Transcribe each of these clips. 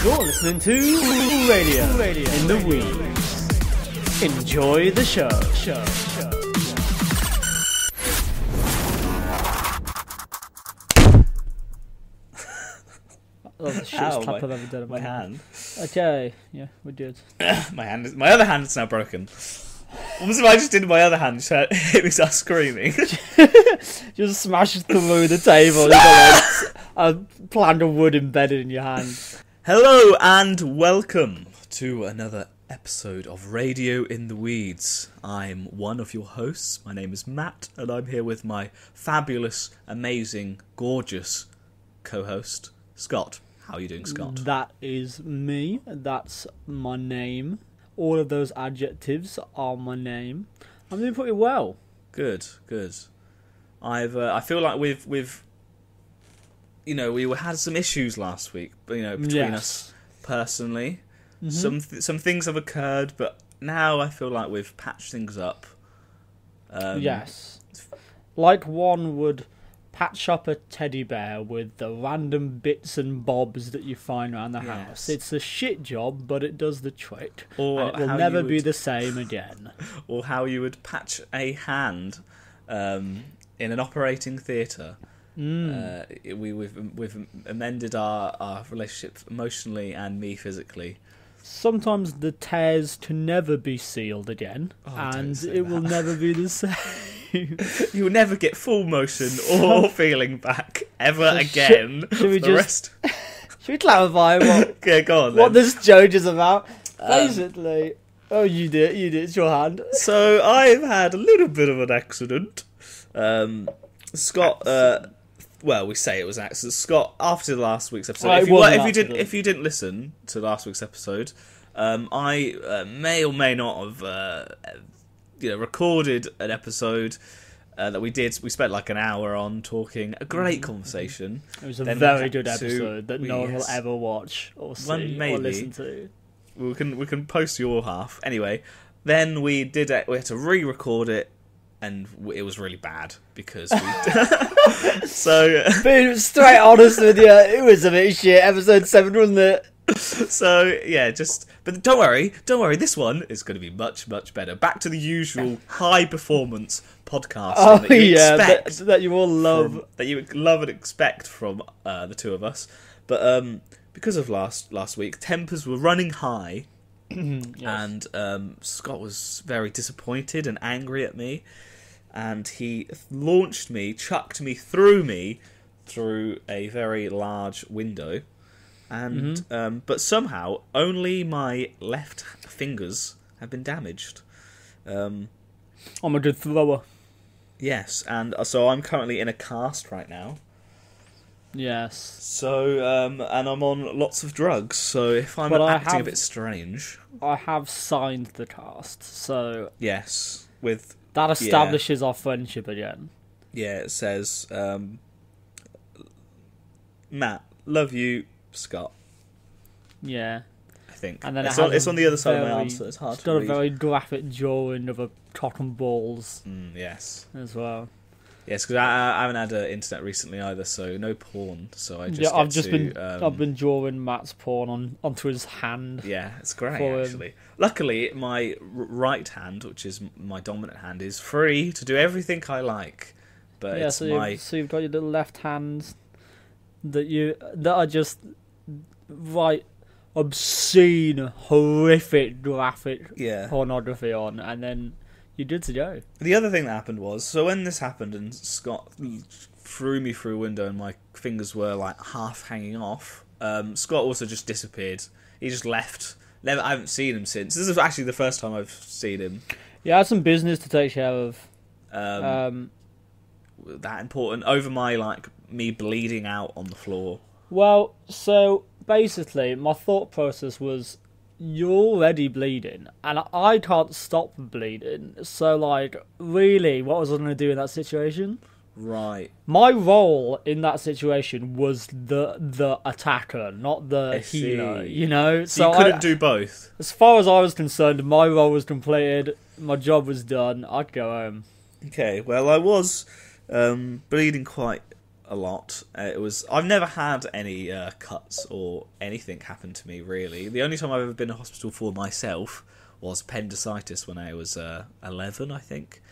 You're listening to Radio in the Weeds. Enjoy the show. That was the shittest tap I've ever done in my hand. Okay, yeah, we did. My other hand's now broken. What was if I just did my other hand? Hit me, start screaming. Just smashes through the table. You got like a plank of wood embedded in your hand. Hello and welcome to another episode of Radio in the Weeds. I'm one of your hosts. My name is Matt, and I'm here with my fabulous, amazing, gorgeous co-host, Scott. How are you doing, Scott? That is me. That's my name. All of those adjectives are my name. I'm doing pretty well. Good. I feel like we've we had some issues last week, between us personally. Mm-hmm. Some things have occurred, but now I feel like we've patched things up. Yes, like one would patch up a teddy bear with the random bits and bobs that you find around the house. It's a shit job, but it does the trick. Or and it will never be the same again. Or how you would patch a hand in an operating theatre. We've amended our relationship emotionally and me physically. Sometimes the tears can never be sealed again, and it will never be the same. You will never get full motion or feeling back ever again. Should we clarify what this joke is about? Basically, you did. It's your hand. So I've had a little bit of an accident. Scott. Well, we say it was an accident. Scott, after last week's episode, if you didn't listen to last week's episode, I may or may not have recorded an episode that we did. We spent like an hour on talking. A great conversation. It was a very good episode that no one will ever watch or see or listen to. We can post your half anyway. Then we had to re-record it. And it was really bad because so being straight honest with you, it was a bit shit. Episode 7, wasn't it? So yeah, but don't worry. This one is going to be much better. Back to the usual high performance podcast that you all love, that you love and expect from the two of us. But because of last week, tempers were running high. Yes. And Scott was very disappointed and angry at me, and he chucked me through a very large window, and but somehow only my left fingers have been damaged. I'm a good thrower. Yes, and so I'm currently in a cast right now. Yes. So, and I'm on lots of drugs, so if I'm acting a bit strange... I have signed the cast, so... Yes, that establishes our friendship again. Yeah, it says, Matt, love you, Scott. Yeah. I think. And then it's on the other side of my arm, so it's hard to read. It's got a very graphic drawing of a cock and balls. Yes. As well. Yes, because I haven't had internet recently either, so no porn. So I've been drawing Matt's porn onto his hand. Yeah, it's great actually. Luckily, my right hand, which is my dominant hand, is free to do everything I like. But so you've got your little left hand that are just right obscene, horrific, graphic pornography on, and then. You're good to go. The other thing that happened was, so when this happened and Scott threw me through a window and my fingers were like half hanging off, Scott also just disappeared. He just left. I haven't seen him since. This is actually the first time I've seen him. Yeah, I had some business to take care of. That important over me bleeding out on the floor. Well, so basically my thought process was, you're already bleeding, and I can't stop bleeding, so, really, what was I going to do in that situation? Right. My role in that situation was the attacker, not the healer, So you couldn't do both? As far as I was concerned, my role was completed, my job was done, I'd go home. Okay, well, I was bleeding quite a lot. I've never had any cuts or anything happen to me, really. The only time I've ever been in hospital for myself was appendicitis when I was 11, I think.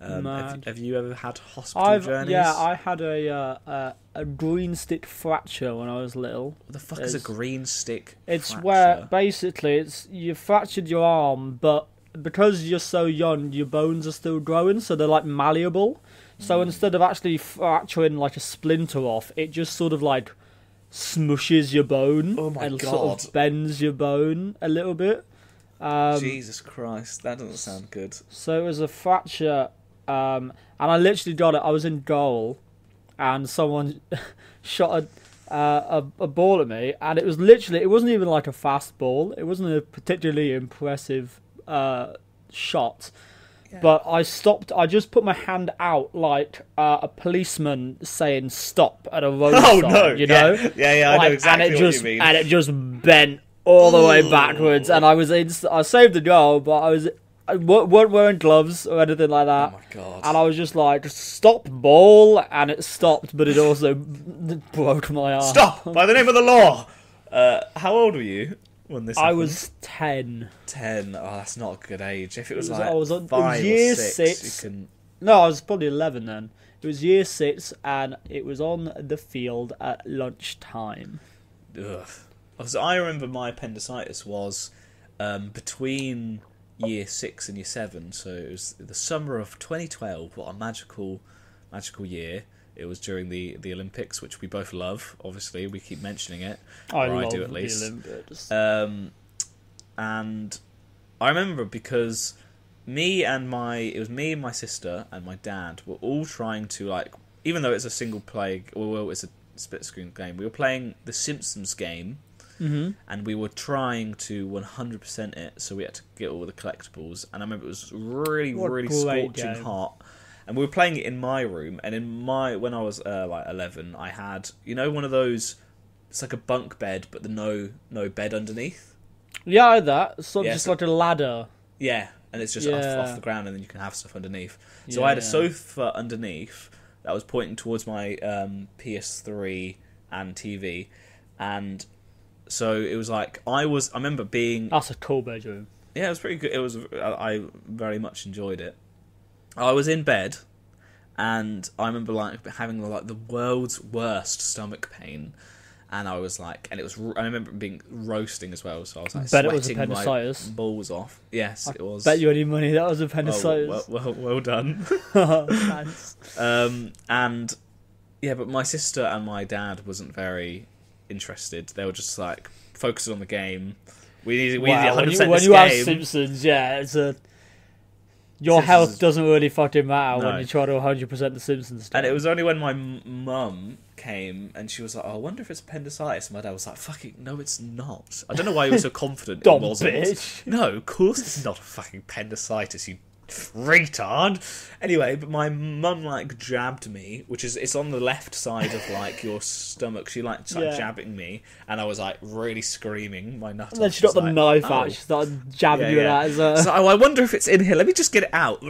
Have you ever had hospital journeys? Yeah, I had a green stick fracture when I was little. What the fuck is a green stick It's fracture? where, basically, you fractured your arm, but because you're so young, your bones are still growing, so they're, like, malleable. So instead of actually fracturing, like, a splinter off, it just sort of, like, smushes your bone. Oh my and God. sort of bends your bone a little bit. Jesus Christ, that doesn't sound good. So it was a fracture, and I literally got it. I was in goal, and someone shot a ball at me, and it wasn't even like a fast ball. It wasn't a particularly impressive shot. Yeah. But I stopped. I just put my hand out like a policeman saying "stop" at a road sign. No! You know? Yeah, I know exactly what you mean. And it just bent all the way backwards, and I saved the goal, but I weren't wearing gloves or anything like that. Oh my God. And I was just like, stop ball, and it stopped, but it also broke my arm. Stop! By the name of the law! How old were you when this happened? I was 10. 10? Oh, that's not a good age. If it was, I was 5 year or 6, you can... No, I was probably 11 then. It was year 6, and it was on the field at lunchtime. Ugh. So I remember my appendicitis was between year 6 and year 7, so it was the summer of 2012. What a magical year. It was during the Olympics, which we both love, obviously. We keep mentioning it. I do at least. The Olympics. And I remember because it was me and my sister and my dad were all trying to, like, even though it's a single play, well, it's a split screen game, we were playing the Simpsons game. Mm-hmm. And we were trying to 100% it, so we had to get all the collectibles. And I remember it was really scorching hot. And we were playing it in my room. And when I was like 11, I had, you know, one of those. It's like a bunk bed, but no bed underneath. Yeah, I had that. Just like a ladder. Yeah, and it's just off the ground, and then you can have stuff underneath. So I had a sofa underneath that was pointing towards my PS3 and TV, and. So it was like I remember being. That's a cool bedroom. Yeah, it was pretty good. I very much enjoyed it. I was in bed, and I remember like having like the world's worst stomach pain, and I was like, and it was. I remember it being roasting as well. So I was like, bet it was appendicitis. My balls off. Yes, it was. Bet you any money that was appendicitis. Oh, well done. Thanks. And yeah, but my sister and my dad wasn't very interested. They were just like focused on the game. We need 100% when you have Simpsons, your health doesn't really fucking matter when you try to 100% the Simpsons stuff. And it was only when my mum came and she was like, I wonder if it's appendicitis. And my dad was like, fucking no, it's not. I don't know why he was so confident it wasn't. Bitch. No, of course it's not a fucking appendicitis, you retard. Anyway, but my mum like jabbed me, it's on the left side of like your stomach. She like jabbing me, and I was like really screaming my nut. And then she got the knife out. She started jabbing you with that. So I wonder if it's in here. Let me just get it out.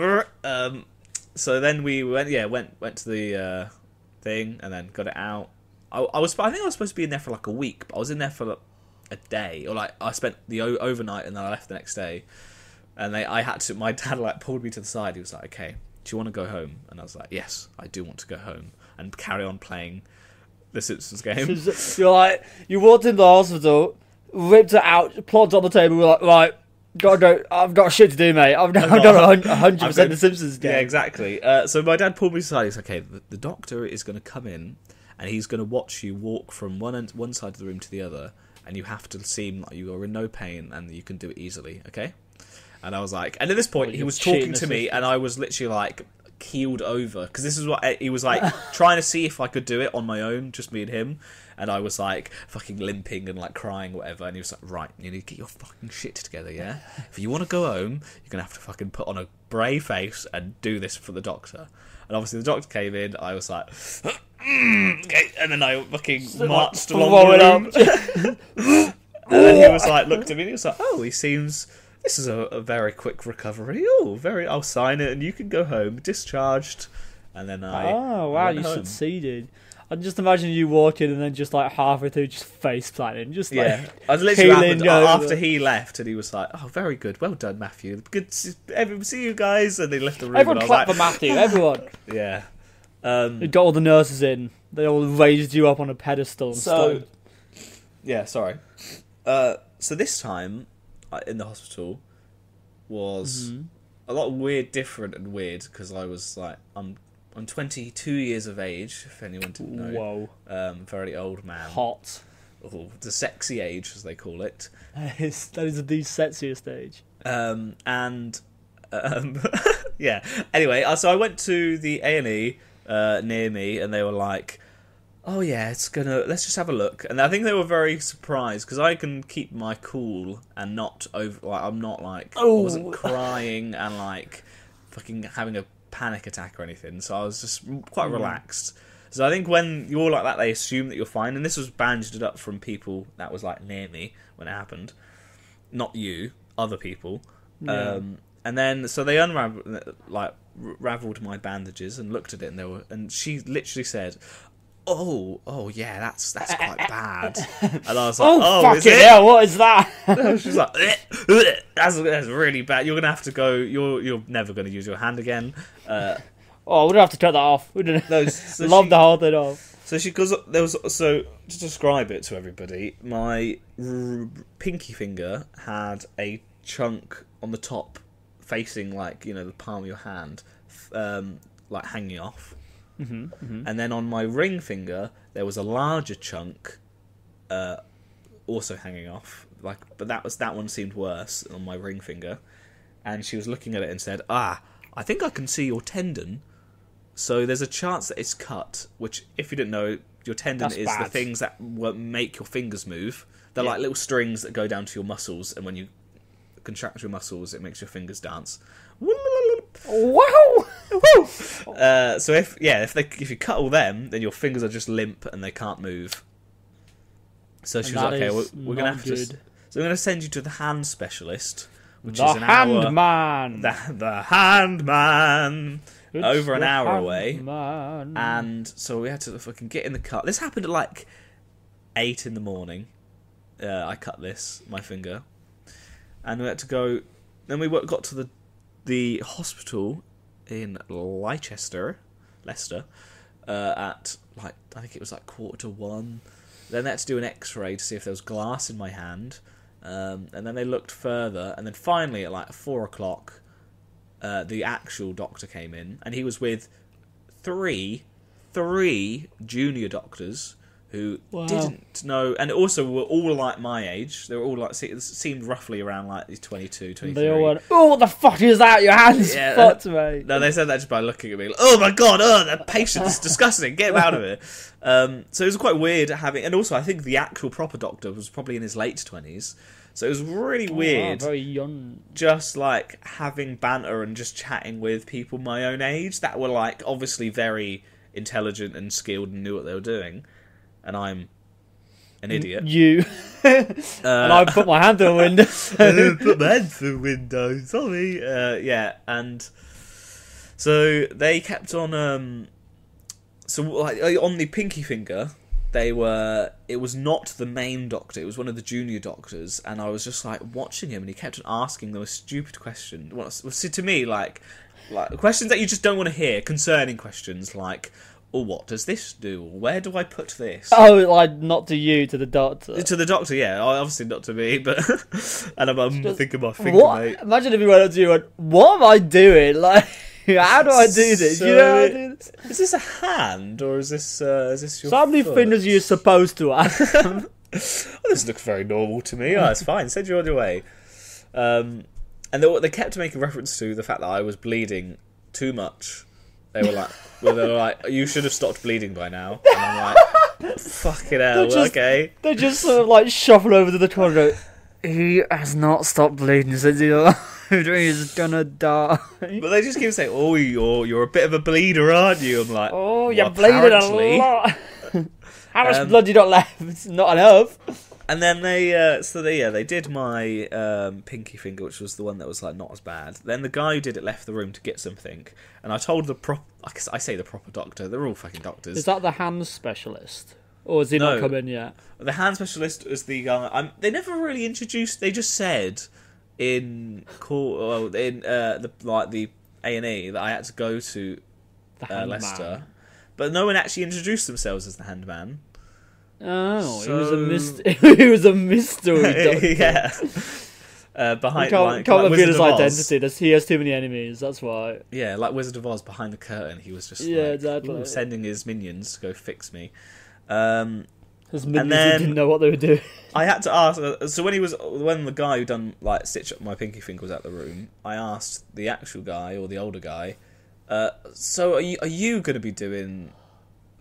So then we went to the thing and then got it out. I think I was supposed to be in there for like a week, but I was in there for a day, or like I spent the overnight and then I left the next day. And my dad like pulled me to the side. He was like, okay, do you want to go home? And I was like, yes, I do want to go home and carry on playing the Simpsons game. You're like, you walked in the hospital, ripped it out, plonked on the table, we're like, right, gotta go, I've got shit to do, mate. I've done 100% the Simpsons game. Yeah, exactly. So my dad pulled me aside. He's like, okay, the doctor is going to come in and he's going to watch you walk from one side of the room to the other, and you have to seem like you are in no pain and you can do it easily, okay? And I was like, and at this point, he was talking to me, and I was literally like keeled over because this is what he was like trying to see if I could do it on my own, just me and him. And I was like fucking limping and like crying, whatever. And he was like, right, you need to get your fucking shit together, yeah? If you want to go home, you're gonna have to fucking put on a brave face and do this for the doctor. And obviously, the doctor came in. I was like, okay, and then I fucking marched along the room. And then he was like, looked at me, and he was like, oh, he seems. This is a very quick recovery. I'll sign it and you can go home, discharged. And then I you went home. succeeded. I just imagine you walking and then just like halfway through just face planting, just like I was literally after he left and he was like, "Oh, very good, well done, Matthew. Good to see you guys." And they left the room. Everyone clapped for Matthew. Everyone. Yeah. You got all the nurses in. They all raised you up on a pedestal. And sorry. So this time in the hospital was a lot different and weird because I was like, I'm 22 years of age, if anyone didn't know. Whoa. Very old man. Hot. The sexy age, as they call it. That is the sexiest age. Yeah. Anyway, so I went to the A&E near me, and they were like, "Oh yeah, let's just have a look." And I think they were very surprised because I can keep my cool and not over. Like, I'm not like I wasn't crying and like fucking having a panic attack or anything. So I was just quite relaxed. So I think when you're like that, they assume that you're fine. And this was bandaged up from people that was like near me when it happened, not you, other people. Yeah. And then so they raveled my bandages and looked at it, and she literally said, Oh yeah, that's quite bad. And I was like, "Oh, is it? Hell, what is that?" She's like, that's really bad. You're gonna have to go. You're never gonna use your hand again. We'd have to cut that off. Love the whole thing off. So she goes. To describe it to everybody, my pinky finger had a chunk on the top, facing like the palm of your hand, like hanging off. And then on my ring finger there was a larger chunk also hanging off, but that one seemed worse on my ring finger. And she was looking at it and said, I think I can see your tendon, so there's a chance that it's cut, which, if you didn't know, your tendon is the things that make your fingers move. They're like little strings that go down to your muscles, and when you contract your muscles it makes your fingers dance. Wow! So if you cut all them, then your fingers are just limp and they can't move. So she was like, "Okay, we're gonna have to. So we're gonna send you to the hand specialist, which is an hour. The hand man. Over an hour away. Man. And so we had to fucking get in the car. This happened at like 8 in the morning. I cut my finger, and we had to go. Then we got to the hospital in Leicester, at like, I think it was like 1:45. Then they had to do an X-ray to see if there was glass in my hand, and then they looked further, and then finally at like 4:00, the actual doctor came in, and he was with three junior doctors who didn't know, and also were all like my age. They were all like, seemed roughly around like 22, 23. They all went, "Oh, what the fuck is that? Your hand's fucked, mate." No, they said that just by looking at me. Like, "Oh my god, that patient's disgusting. Get him out of here." So it was quite weird having, and also I think the actual proper doctor was probably in his late 20s. So it was really weird. Very young. Just like having banter and just chatting with people my own age that were like obviously very intelligent and skilled and knew what they were doing. And I'm an idiot. You. And I put my hand through the window. Put my hand through the window. Sorry. Yeah, and so they kept on. So like on the pinky finger, it was not the main doctor. It was one of the junior doctors, and I was just like watching him, and he kept on asking the most stupid question. Well, to me, like questions that you just don't want to hear, concerning questions like, "Oh, what does this do? Where do I put this?" Oh, like not to you, to the doctor. To the doctor, yeah. Obviously not to me, but and I'm thinking my finger, mate. Imagine if he went up to you and went, "What am I doing? Like, how do I do this? So, you know how I do this?" Is this a hand or is this your? So how many fingers are you supposed to have? Well, this looks very normal to me. Oh, it's fine. Send you on your way. And they kept making reference to the fact that I was bleeding too much. They were like, "You should have stopped bleeding by now." And I'm like, "Fucking hell, okay." They just sort of like shuffle over to the corner. He has not stopped bleeding since he's gonna die. But they just keep saying, "Oh, you're a bit of a bleeder, aren't you?" I'm like, "Oh, you're bleeding a lot." How much blood you got left? It's not enough. And then they did my pinky finger, which was the one that was like not as bad. Then the guy who did it left the room to get something, and I told the I say the proper doctor. They're all fucking doctors. Is that the hand specialist, or has he not come in yet? The hand specialist is the guy. They never really introduced. They just said in the A&E that I had to go to Leicester, but no one actually introduced themselves as the handman. Oh, he was a mystery doctor. Yeah. Behind can't reveal his identity. He has too many enemies. That's why. Yeah, like Wizard of Oz behind the curtain. He was just exactly sending his minions to go fix me. His minions didn't know what they were doing. I had to ask. So when the guy who done like stitch up my pinky finger was at the room, I asked the actual guy or the older guy. So are you going to be doing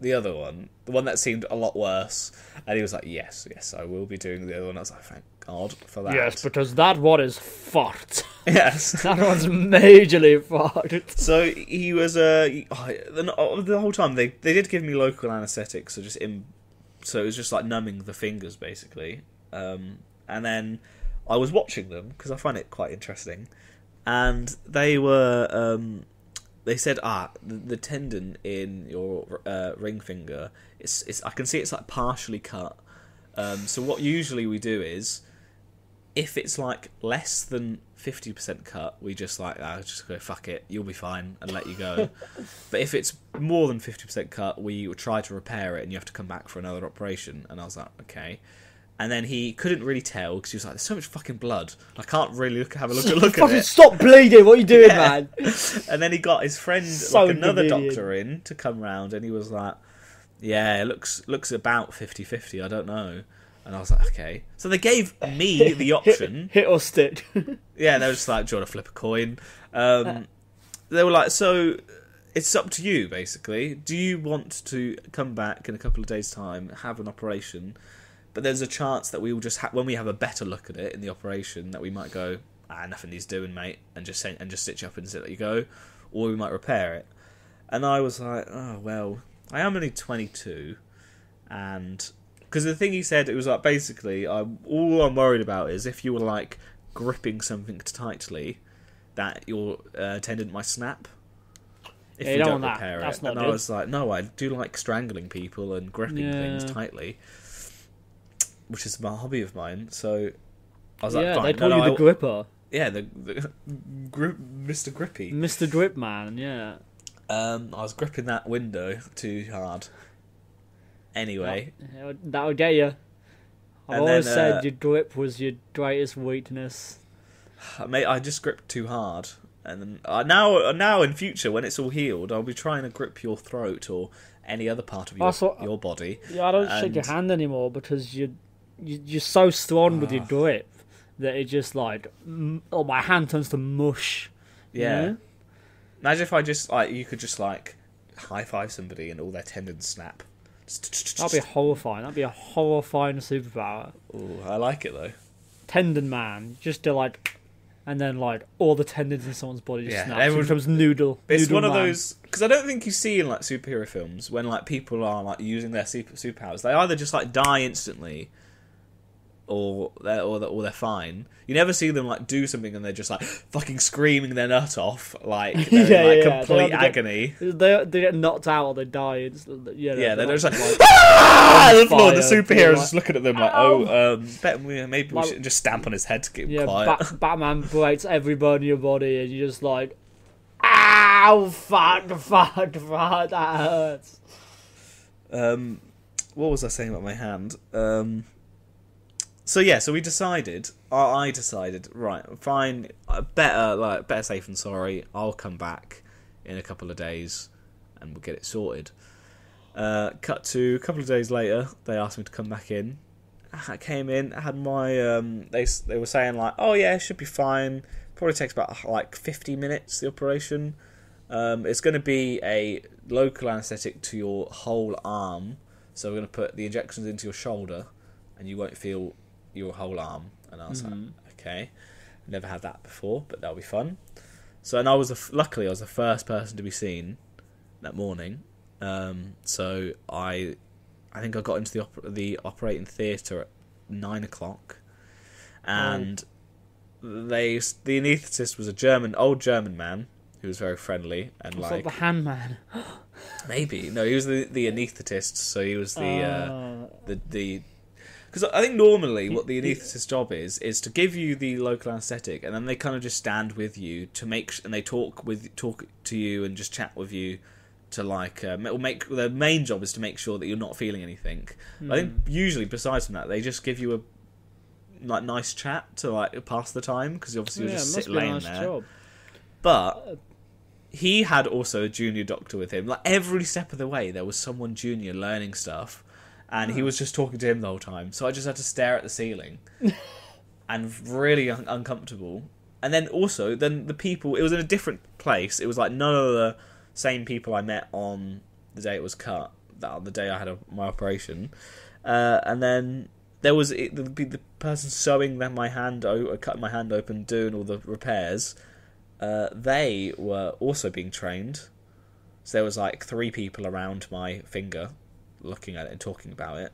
the other one, the one that seemed a lot worse? And he was like, yes, I will be doing the other one. I was like, thank God for that. Yes, because that one is fucked. Yes. That one's majorly fucked. So he was the whole time they did give me local anaesthetic, so it was just like numbing the fingers basically. And then I was watching them because I find it quite interesting, and they were they said, the tendon in your ring finger, it's I can see it's like partially cut. So what usually we do is, if it's like less than 50% cut, we just like, just go, fuck it, you'll be fine, and let you go. But if it's more than 50% cut, we will try to repair it, and you have to come back for another operation. And I was like, okay. And then he couldn't really tell, because he was like, there's so much fucking blood. I can't really have a look at it. Stop bleeding, what are you doing, man? And then he got his friend, another doctor in, to come round, and he was like, yeah, it looks about 50-50, I don't know. And I was like, okay. So they gave me the option. Hit or stick. Yeah, they were just like, do you want to flip a coin? They were like, so it's up to you, basically. Do you want to come back in a couple of days' time, have an operation? But there's a chance that we will just when we have a better look at it in the operation, that we might go, nothing needs doing, mate, and just stitch you up and let you go, or we might repair it. And I was like, oh well, I am only 22, and because the thing he said, it was like basically, all I'm worried about is if you were like gripping something tightly, that your tendon might snap. If you don't repair it. And I was like, no, I do like strangling people and gripping things tightly, which is a hobby of mine. So I was like, fine. They call you the gripper. Yeah, the Mr. Grippy. Mr. Grip Man, yeah. I was gripping that window too hard. Anyway. That'll get you. I've always said your grip was your greatest weakness. Mate, I just gripped too hard. And then, now in future, when it's all healed, I'll be trying to grip your throat or any other part of your body. Yeah, I don't shake your hand anymore because you're so strong with your grip that it just like, my hand turns to mush. Yeah. You know? Imagine if I just you could just like high five somebody and all their tendons snap. That'd be horrifying. That'd be a horrifying superpower. Ooh, I like it though. Tendon man, just do like, and then like all the tendons in someone's body just snap. Everyone becomes noodle. It's noodle one man. of those, because I don't think you see in like superhero films when like people are like using their superpowers, they either just like die instantly, or they're fine. You never see them like do something and they're just like fucking screaming their nut off, like they're in complete agony. They get knocked out or they die. They're just like the floor. The superhero's just looking at them like, maybe we should just stamp on his head to keep him quiet. Batman breaks every bone in your body and you're just like, ow, fuck, that hurts. What was I saying about my hand? So we decided. I decided, right, fine, better safe than sorry. I'll come back in a couple of days, and we'll get it sorted. Cut to a couple of days later, they asked me to come back in. I came in, had my they were saying like, oh yeah, it should be fine. Probably takes about like 50 minutes, the operation. It's going to be a local anaesthetic to your whole arm, so we're going to put the injections into your shoulder, and you won't feel your whole arm. And I was like, okay, never had that before, but that'll be fun. So, and luckily I was the first person to be seen that morning. So I think I got into the operating theatre 9 o'clock, and the anaesthetist was a old German man who was very friendly and the hand man. Maybe no, he was the anaesthetist, so he was the because I think normally what the anaesthetist's job is to give you the local anaesthetic, and then they kind of just stand with you to and they talk to you and just chat with you to make their main job is to make sure that you're not feeling anything. I think usually besides from that they just give you a nice chat to pass the time, because obviously you'll just sit laying there. Job. But he had also a junior doctor with him. Every step of the way there was someone junior learning stuff. And he was just talking to him the whole time. So I just had to stare at the ceiling. And really uncomfortable. And then also, the people... It was in a different place. It was none of the same people I met on the day it was cut. The day I had my operation. And then there was the person sewing cutting my hand open, doing all the repairs. They were also being trained. So there was 3 people around my finger, looking at it and talking about it.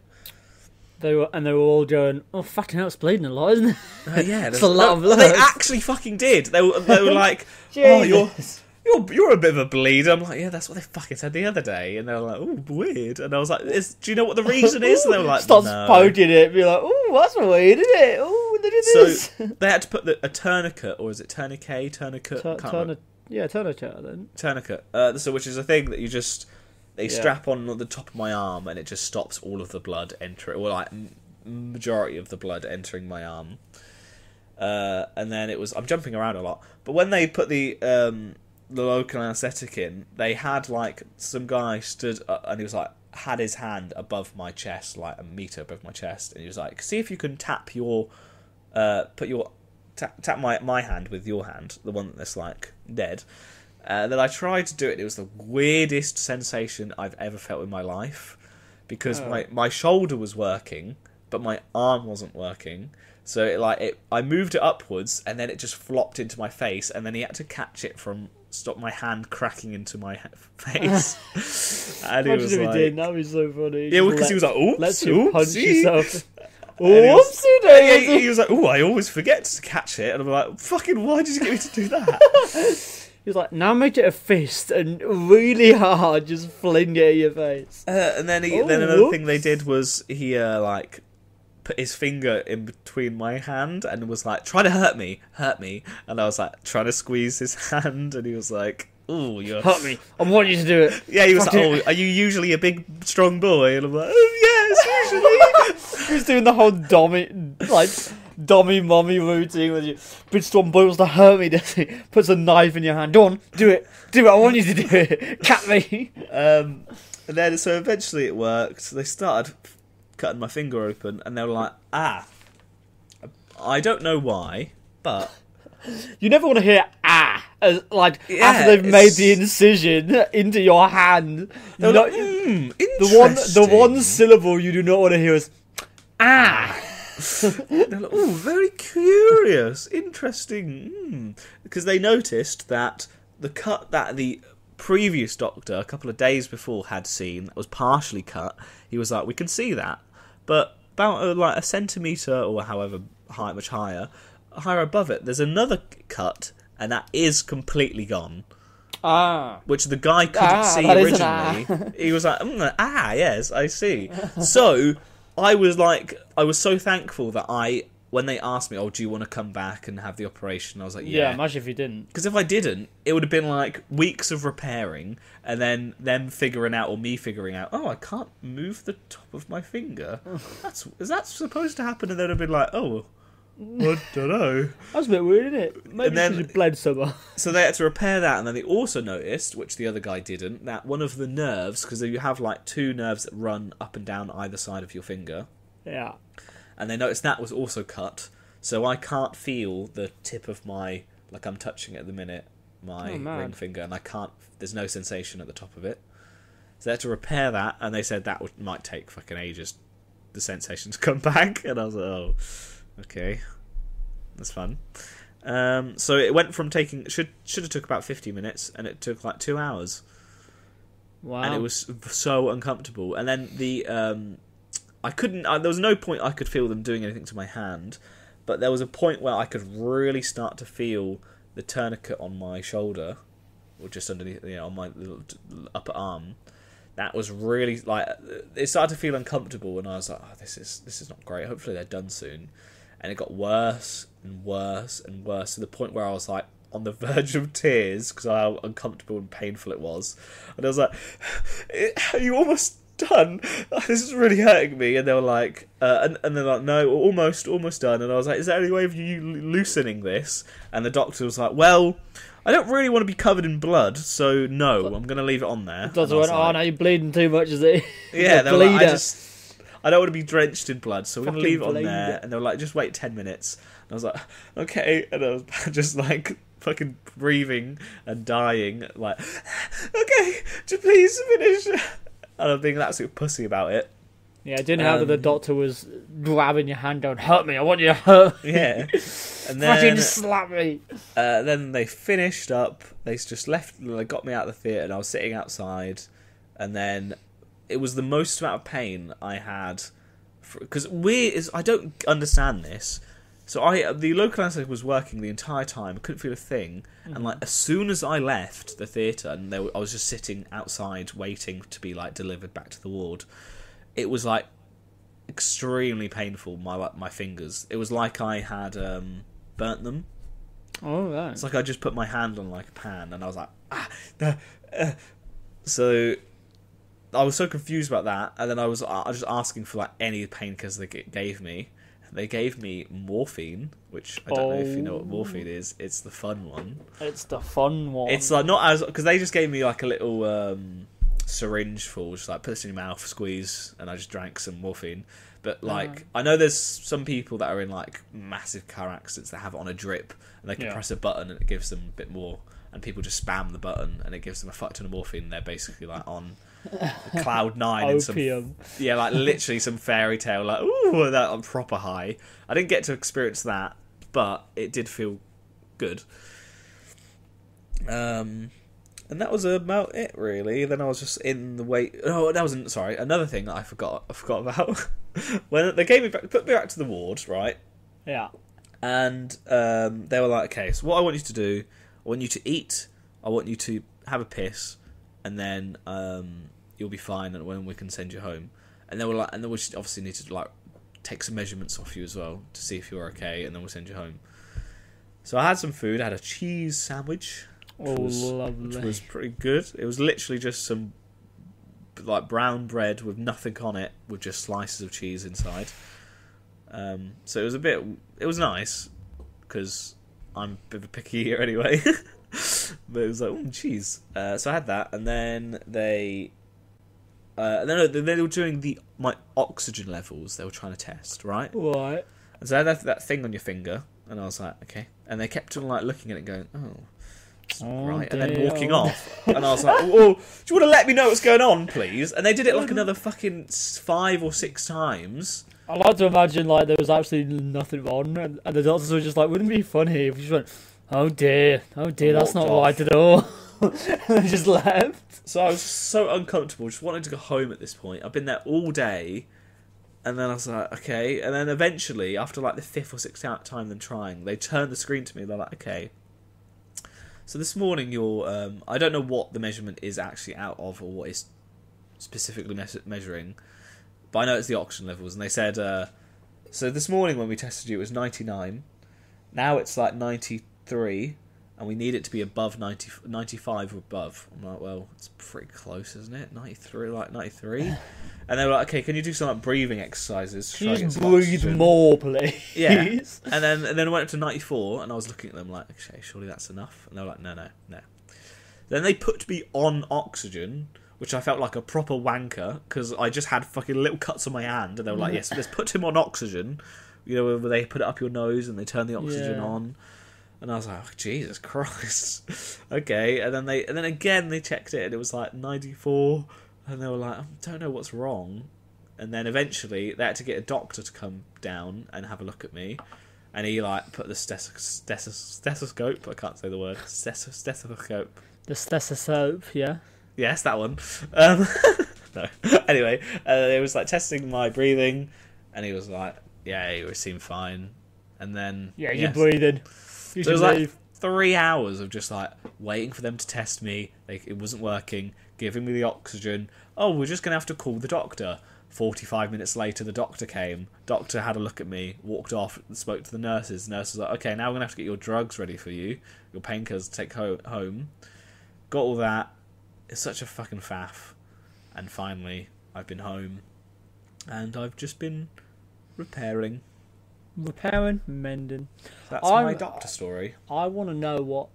They were all going, "Oh, fucking hell, it's bleeding a lot, isn't it?" Yeah, it's a lot of blood. They actually fucking did. They were like, "Oh, you're a bit of a bleeder." I'm like, "Yeah, that's what they fucking said the other day." And they were like, "Oh, weird." And I was like, "Do you know what the reason is?" And they were like, "Starts poking it, be like, oh, that's weird, isn't it? Oh, they did this." So they had to put a tourniquet, or is it tourniquet? Yeah, tourniquet. Then tourniquet. So which is a thing that you just. They strap on the top of my arm, and it just stops all of the blood entering, or majority of the blood entering my arm. And then I'm jumping around a lot. But when they put the local anaesthetic in, they had some guy stood up, and he was had his hand above my chest, a meter above my chest, and he was like, "See if you can tap tap my hand with your hand, the one that's dead." Then I tried to do it. It was the weirdest sensation I've ever felt in my life, because my shoulder was working, but my arm wasn't working. So I moved it upwards, and then it just flopped into my face, and then he had to catch it from stop my hand cracking into my face. And he was did. That was so funny. Yeah, because he was like, "Oops, let's you punch yourself." Whoopsie daisy. He was like, "Oh, I always forget to catch it," and I'm like, "Fucking, why did you get me to do that?" He was like, "Now make it a fist and really hard, just fling it at your face." And then another thing they did was he put his finger in between my hand and was like, "Try to hurt me," and I was trying to squeeze his hand, and he was like, "Oh, you're hurt me. I want you to do it." Yeah, he was like, "Oh, are you usually a big strong boy?" And I'm like, "Oh, yes, usually." He was doing the whole dummy mommy routine with you. Big strong boy wants to hurt me, does he? Puts a knife in your hand. Go on, do it. I want you to do it. Cat me. And then so eventually it worked. They started cutting my finger open, and they were like, "Ah." I don't know why, but you never want to hear "ah" after they've made the incision into your hand. Interesting. The one syllable you do not want to hear is "ah." They're like, "Oh, very curious, interesting," because they noticed that the cut that the previous doctor a couple of days before had seen that was partially cut. He was like, "We can see that, but about a centimetre or however much higher above it, there's another cut, and that is completely gone." Which the guy couldn't see originally. He was like, "Yes, I see." So I was so thankful that when they asked me, "Oh, do you want to come back and have the operation?" I was like, "Yeah." Imagine if you didn't. Because if I didn't, it would have been weeks of repairing, and then them figuring out, or me figuring out, "Oh, I can't move the top of my finger. Is that supposed to happen?" And then I'd been like, "Oh, I don't know." That's a bit weird, isn't it? Maybe because you bled somewhere. So they had to repair that, and then they also noticed, which the other guy didn't, that one of the nerves, because you have 2 nerves that run up and down either side of your finger. Yeah. And they noticed that was also cut, so I can't feel the tip of my, I'm touching it at the minute, my ring finger, and there's no sensation at the top of it. So they had to repair that, and they said that might take fucking ages, the sensation to come back, and I was like, "Oh, okay, that's fun." So it went from should have took about 50 minutes, and it took 2 hours. Wow. And it was so uncomfortable. And then I couldn't. There was no point I could feel them doing anything to my hand, but there was a point where I could really start to feel the tourniquet on my shoulder, or just underneath, on my little upper arm. That was really like, it started to feel uncomfortable, and I was like, oh, this is not great. Hopefully they're done soon. And it got worse and worse and worse to the point where I was like on the verge of tears because of how uncomfortable and painful it was. And I was like, are you almost done? This is really hurting me. And they were like, and they're like, no, almost done. And I was like, is there any way of you loosening this? And the doctor was like, well, I don't really want to be covered in blood, so no, I'm going to leave it on there. The doctor went, oh, no, you're bleeding too much, is it? Yeah, they were like, I don't want to be drenched in blood, so we're going to leave it on there. And they were like, just wait 10 minutes. And I was like, okay. And I was just like fucking breathing and dying, like, okay, just please finish. And I'm being an absolute pussy about it. Yeah, it didn't help that the doctor was grabbing your hand down. Hurt me, I want you to hurt me. Yeah. And then fucking slap me. Then they finished up. They just left. They got me out of the theatre, and I was sitting outside. And then it was the most amount of pain I had, because I don't understand this. So the local anaesthetic was working the entire time. I couldn't feel a thing. Mm-hmm. And like as soon as I left the theatre, and I was just sitting outside waiting to be like delivered back to the ward, it was like extremely painful. My fingers. It was like I had burnt them. Oh right. It's like I just put my hand on like a pan, and I was like, So I was so confused about that, and then I was just asking for like any painkillers they gave me. They gave me morphine, which I don't know if you know what morphine is. It's the fun one. It's the fun one. It's like not as, because they just gave me like a little syringe full, just like put this in your mouth, squeeze, and I just drank some morphine. But like, I know there's some people that are in like massive car accidents that have it on a drip, and they can press a button and it gives them a bit more, and people just spam the button and it gives them a fuck ton of morphine. And they're basically like on cloud nine in some, like literally some fairy tale, like ooh, that on proper high. I didn't get to experience that, but it did feel good. And that was about it, really. Then I was just in the wait. Oh, that wasn't. Sorry, another thing that I forgot about. When they put me back to the ward, right? Yeah. And they were like, okay, so what I want you to do, I want you to eat, I want you to have a piss, and then you'll be fine, and when we can send you home. And they were like, and then we obviously need to like take some measurements off you as well to see if you're okay, and then we'll send you home. So I had some food. I had a cheese sandwich. Lovely. Which was pretty good. It was literally just some like brown bread with nothing on it, with just slices of cheese inside. So it was nice, because I'm a bit of a picky eater anyway. But it was like, cheese. So I had that, and then they were doing my oxygen levels. They were trying to test, right? Right. And so I had that thing on your finger, and I was like, okay. And they kept on like looking at it, going, right, and then walking off, and I was like, "Oh, do you want to let me know what's going on, please?" And they did it like another fucking 5 or 6 times. I like to imagine like there was absolutely nothing wrong, and the doctors were just like, "Wouldn't it be funny if you just went, oh dear, that's not right at all," and they just left. So I was so uncomfortable, just wanting to go home at this point. I've been there all day, and then I was like, okay, and then eventually, after like the 5th or 6th time them trying, they turned the screen to me. They're like, okay. So this morning, I don't know what the measurement is actually out of, or what it's specifically measuring, but I know it's the oxygen levels. And they said, so this morning when we tested you, it was 99. Now it's like 93, and we need it to be above 95 or above. I'm like, well, it's pretty close, isn't it? 93, like 93. And they were like, okay, can you do some like breathing exercises? Just breathe more, please. Yeah. And then it went up to 94, and I was looking at them like, okay, surely that's enough. And they were like, no. Then they put me on oxygen, which I felt like a proper wanker, because I just had fucking little cuts on my hand, and they were like, yes, let's put him on oxygen. You know, where they put it up your nose and they turn the oxygen on. And I was like, oh, Jesus Christ. Okay. And then again they checked it, and it was like 94. And they were like, I don't know what's wrong. And then eventually they had to get a doctor to come down and have a look at me. And he like put the stethoscope, I can't say the word, stethoscope. The stethoscope, yeah. Yes, that one. No. Anyway, it was like testing my breathing, and he was like, "Yeah, it seemed fine." And then you're breathing. So it was like 3 hours of just like waiting for them to test me. Like it wasn't working, giving me the oxygen. Oh, we're just gonna have to call the doctor. 45 minutes later, the doctor came. Doctor had a look at me, walked off, and spoke to the nurses. The nurse was like, "Okay, now we're gonna have to get your drugs ready for you, your painkillers to take home." Got all that. It's such a fucking faff. And finally, I've been home, and I've just been repairing, mending. That's my doctor story. I want to know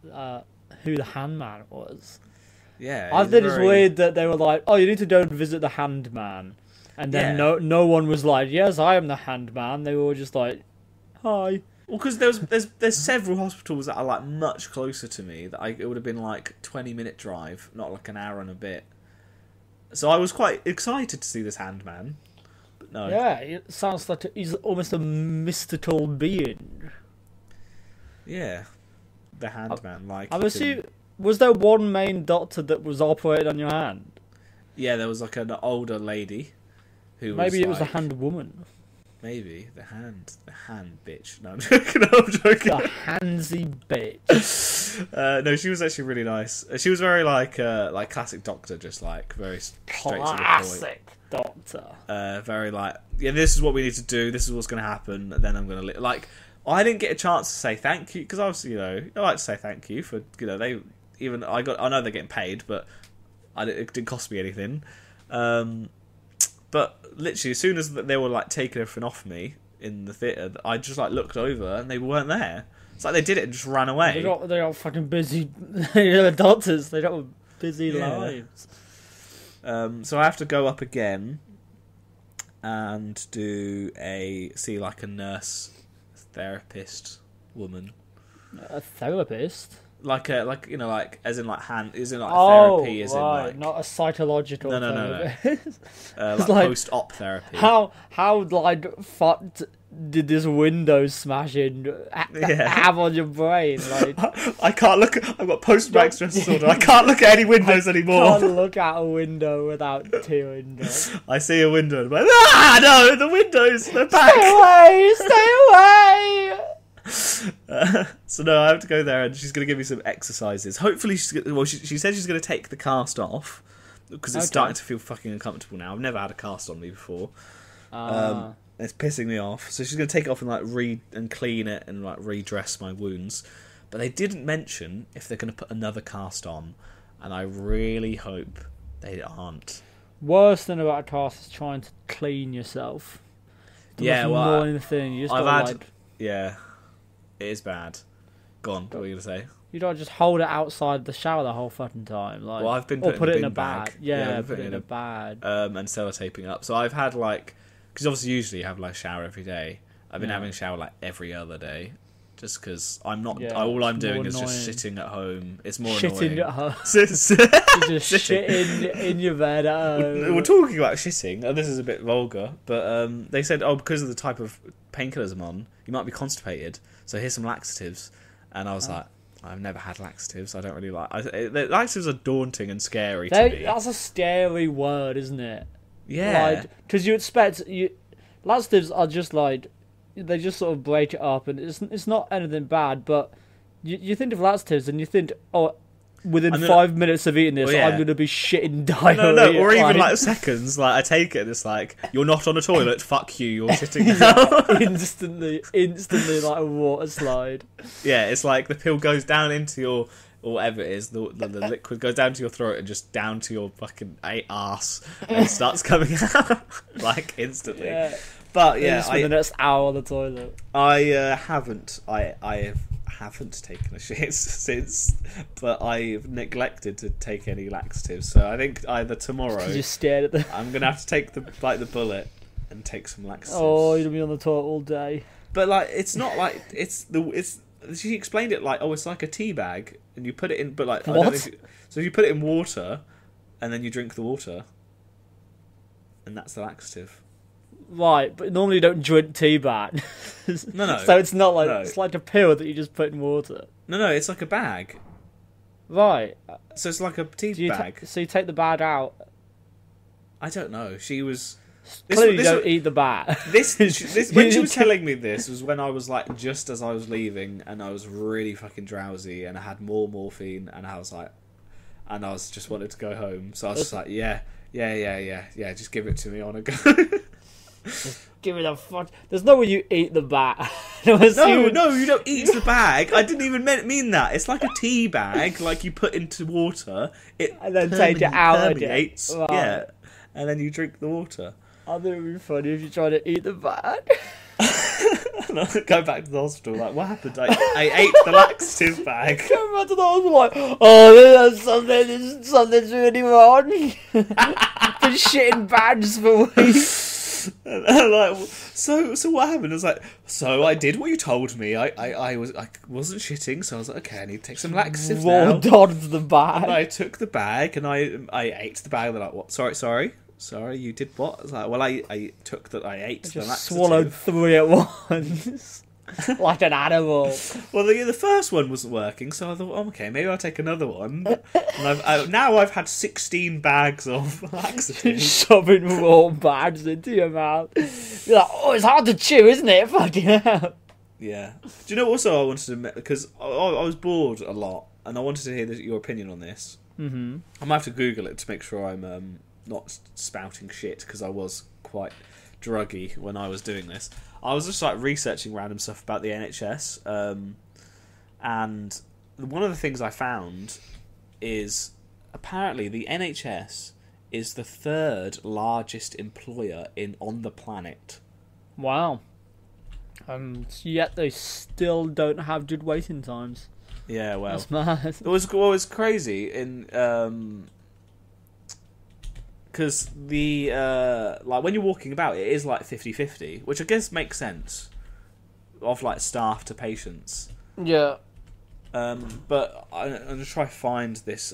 who the handman was. Yeah, I think it's weird that they were like, "Oh, you need to go and visit the handman," and then no one was like, "Yes, I am the handman." They were all just like, "Hi." Well, because there's several hospitals that are like much closer to me that it would have been like 20-minute drive, not like an hour and a bit. So I was quite excited to see this handman. But no. Yeah, it sounds like he's almost a mystical being. Yeah, the handman. I'm assuming, was there one main doctor that was operating on your hand? Yeah, there was like an older lady who maybe it was like, a hand woman. Maybe the hand bitch. No, I'm joking. The handsy bitch. No, she was actually really nice. She was very like classic doctor, just like very straight to the point. Classic doctor. Very like, yeah, this is what we need to do. This is what's going to happen. And then I'm going to like. I didn't get a chance to say thank you because obviously, I like to say thank you for I know they're getting paid, but it didn't cost me anything. But literally, as soon as they were like taking everything off me in the theatre, I just like looked over and they weren't there. It's like they did it and just ran away. They got fucking busy. Doctors. They got busy lives. So I have to go up again and see like a nurse therapist woman. A therapist. Like as in like therapy, as in like not a psychological. No. Like post-op therapy. How like fucked did this Windows smashing have on your brain? Like I can't look. I've got post-traumatic stress disorder. I can't look at any windows anymore. I can't look at a window without tearing up. I see a window and I'm like, no, the windows, they're back. Stay away. So no, I have to go there, and she's going to give me some exercises. Hopefully, she said she's going to take the cast off because it's starting to feel fucking uncomfortable now. I've never had a cast on me before. It's pissing me off. So she's going to take it off and like clean it and like redress my wounds. But they didn't mention if they're going to put another cast on, and I really hope they aren't. Worst thing about a cast is trying to clean yourself. More thing. You just yeah. It is bad. Go on, what were you going to say? You don't just hold it outside the shower the whole fucking time. Like, well, I've been put it in a bag. Yeah, put it in a bag. And sellotaping up. So I've had because obviously usually you have like shower every day. I've been having a shower like every other day. Just because I'm not. All I'm doing is just sitting at home. It's more annoying. At home. You're just shitting in your bed at home. We're talking about shitting. This is a bit vulgar, but they said, because of the type of painkillers I'm on, you might be constipated. So here's some laxatives, and I was like, I've never had laxatives. I don't really like. Laxatives are daunting and scary to me. That's a scary word, isn't it? Yeah. Because you expect laxatives are just like they just sort of break it up, and it's not anything bad. But you think of laxatives, and you think, within 5 minutes of eating this, I'm going to be shitting diarrhea. No, or even like seconds. Like I take it, and it's like, you're not on a toilet. Fuck you, you're shitting now. instantly like a water slide. Yeah, it's like the pill goes down into your, or whatever it is, the liquid goes down to your throat and just down to your fucking arse, and starts coming out like instantly. Yeah. But yeah, I spend the next hour on the toilet. I haven't. I haven't taken a shit since, but I've neglected to take any laxatives. So I think either tomorrow, you're scared at them. I'm gonna have to take the bullet and take some laxatives. Oh, you'll be on the toilet all day. But like, it's not like She explained it like, it's like a tea bag, and you put it in. But like, what? So you put it in water, and then you drink the water, and that's the laxative. Right, but normally you don't drink tea bag. No. So it's not like it's like a pill that you just put in water. No, it's like a bag. Right. So it's like a tea bag. So you take the bag out. I don't know. She was. Clearly, don't eat the bat. This when she was telling me this was when I was like just as I was leaving, and I was really fucking drowsy, and I had more morphine, and I was just wanted to go home. So I was just like, yeah, just give it to me, I want to go. Just give me the fuck. There's no way you eat the bat. No, you don't eat the bag. I didn't even mean that. It's like a tea bag, like you put into water. And then take it out again. Right. Yeah, and then you drink the water. I think it would be funny if you tried to eat the bat. And I go back to the hospital, like, what happened? I ate the laxative bag. Go back to the hospital, like, oh, something's really wrong. Been shitting bags for weeks. And I'm like, so what happened? I was like, so I did what you told me. I wasn't shitting, so I was like, okay, I need to take some laxatives now. Dodged the bag. And I took the bag and I ate the bag. They're like, what? Sorry, you did what? I was like, well, I ate the laxative. Swallowed 3 at once. Like an animal. Well, the first one wasn't working, so I thought, oh, okay, maybe I'll take another one. And now I've had 16 bags of laxatives. Shoving raw bags into your mouth. You're like, oh, it's hard to chew, isn't it? Fucking hell. Yeah. Do you know also I wanted to... Because I was bored a lot, and I wanted to hear your opinion on this. Mm-hmm. I might have to Google it to make sure I'm not spouting shit, because I was quite druggy when I was doing this. I was just like researching random stuff about the NHS, and one of the things I found is apparently the NHS is the 3rd largest employer on the planet. Wow. Yet they still don't have good waiting times. Yeah, well, that's mad. It was crazy because the like when you're walking about, it is like 50-50, which I guess makes sense of like staff to patients. Yeah. But I'm gonna try to find this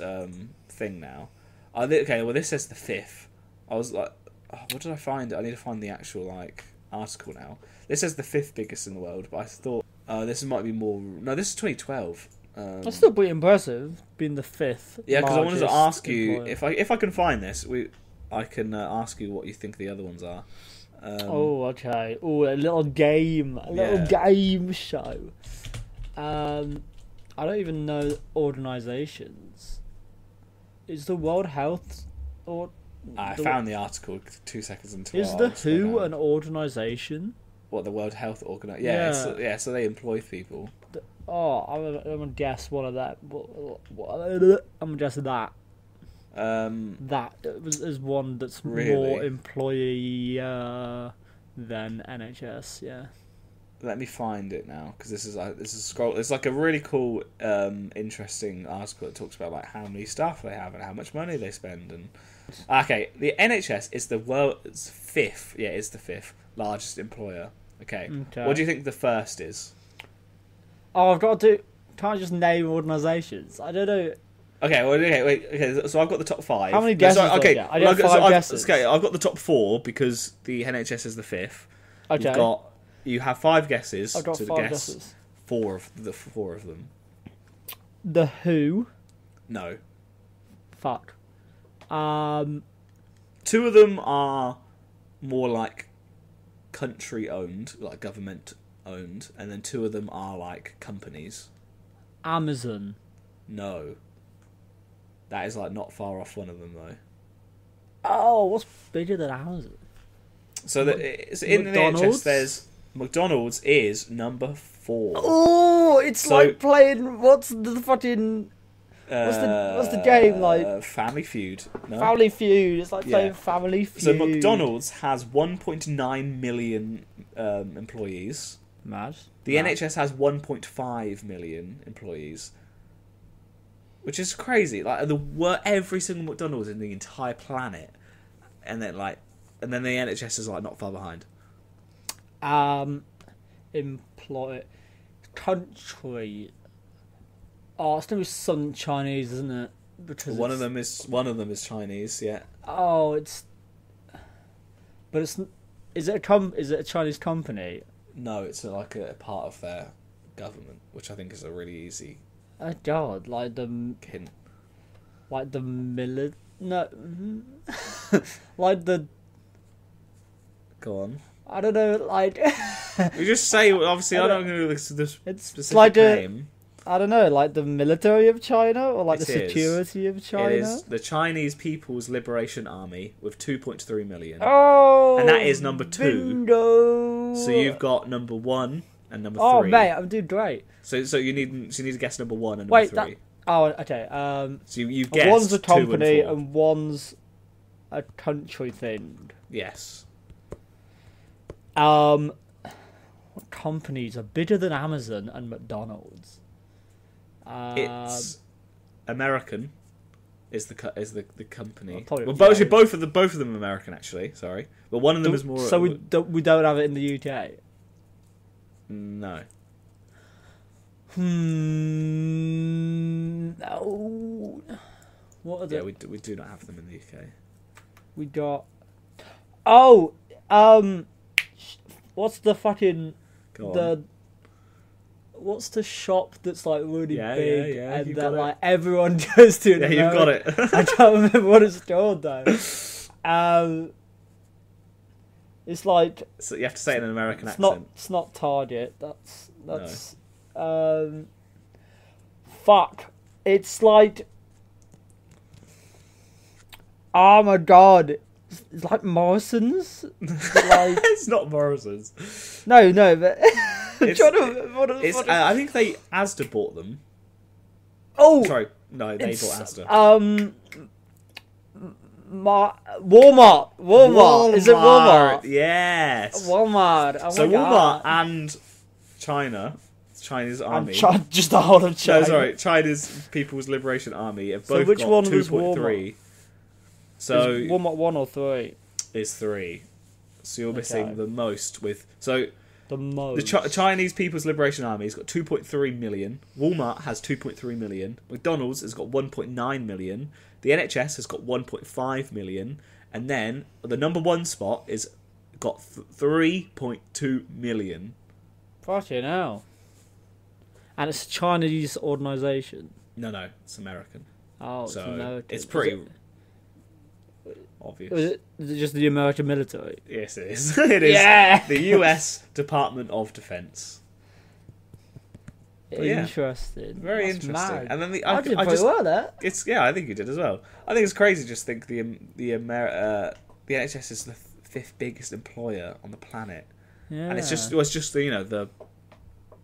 thing now. Okay, well this says the 5th. I was like, what did I find? I need to find the actual like article now. This says the 5th biggest in the world, but I thought this might be more. No, this is 2012. That's still pretty impressive, being the 5th. Yeah, because I wanted to ask you if I can find this. I can ask you what you think the other ones are. Okay. Oh, a little game. Little game show. I don't even know organisations. Is the World Health... I found the article 2 seconds into it. Is the WHO an organisation? What, the World Health Organization? Yeah, so they employ people. I'm going to guess one of that. I'm going to guess that. That is one that's really? More employee than NHS. Yeah. Let me find it now, because this is scroll. It's like a really cool, interesting article that talks about like how many staff they have and how much money they spend. And okay, the NHS is the world's 5th. Yeah, it's the 5th largest employer. Okay. What do you think the first is? Oh, I've got to. Can't I just name organisations? I don't know. Okay, okay. So I've got the top 5. How many guesses? Okay, I got 5 guesses. Okay, I've got the top 4 because the NHS is the 5th. Okay. You have 5 guesses. I've got 5 guesses. 4 of them. The WHO. No. Fuck. 2 of them are more like country owned, like government owned, and then 2 of them are like companies. Amazon. No. That is like not far off one of them though. Oh, what's bigger than Amazon? So in the NHS, there's McDonald's is number 4. Oh, it's like playing. What's the fucking? What's the game like? Family Feud. No? Family Feud. It's like playing Family Feud. So McDonald's has 1.9 million employees. Mad. The NHS has 1.5 million employees, which is crazy. Like every single McDonald's in the entire planet, and then the NHS is like not far behind. Employ country. Oh, it's gonna be some Chinese, isn't it? Because one of them is Chinese. Yeah. Oh, but it's. Is it a Chinese company? No, it's like a part of their government, which I think is a really easy. Oh God! Like the hint. Like the military. No. Like the... Go on. I don't know, like... You just say, obviously, I don't know the specific like name. I don't know, like the military of China, or like It the security of China? It is the Chinese People's Liberation Army with 2.3 million. Oh! And that is number 2. Bingo! So you've got number 1 and number 3. Oh, mate, I'm doing great. So you need to guess number 1 and number 3. Oh, okay. So you've guessed one's a company 2 and 4. and one's a country themed. Yes. What companies are bigger than Amazon and McDonald's? It's American. Is the company? Well, both of them are American actually. Sorry, but one of them is more. So we don't have it in the UK. No. No. What are they? Yeah, we do not have them in the UK. We got. Oh, what's the fucking What's the shop that's like really big and that like everyone goes to? Yeah, you've got it. I can't remember what it's called though. It's like. So you have to say it in an American accent. It's not Target. That's. No. Fuck. It's like. Oh my god. It's like Morrison's. Like... It's not Morrison's. No, but I think Asda bought them. Oh, sorry, no, they bought Asda. Walmart. Is it Walmart? Yes. Walmart. Oh so my Walmart God. and Chinese army. Just the whole of China. No, sorry, China's People's Liberation Army have both which got one 2.3. So is Walmart 1 or 3? Is 3. So you're missing the most with the most. The Chinese People's Liberation Army has got 2.3 million. Walmart has 2.3 million. McDonald's has got 1.9 million. The NHS has got 1.5 million, and then the number 1 spot is got 3.2 million. Fucking hell! And it's a Chinese organisation. No, it's American. Oh, it's American. It's pretty obvious. Is it just the American military? Yes, it is. It is. Yeah! The US Department of Defense. Interesting. Very That's interesting. mad. And then I did pretty well there. I think you did as well. I think it's crazy. Just think the NHS is the 5th biggest employer on the planet, and it's just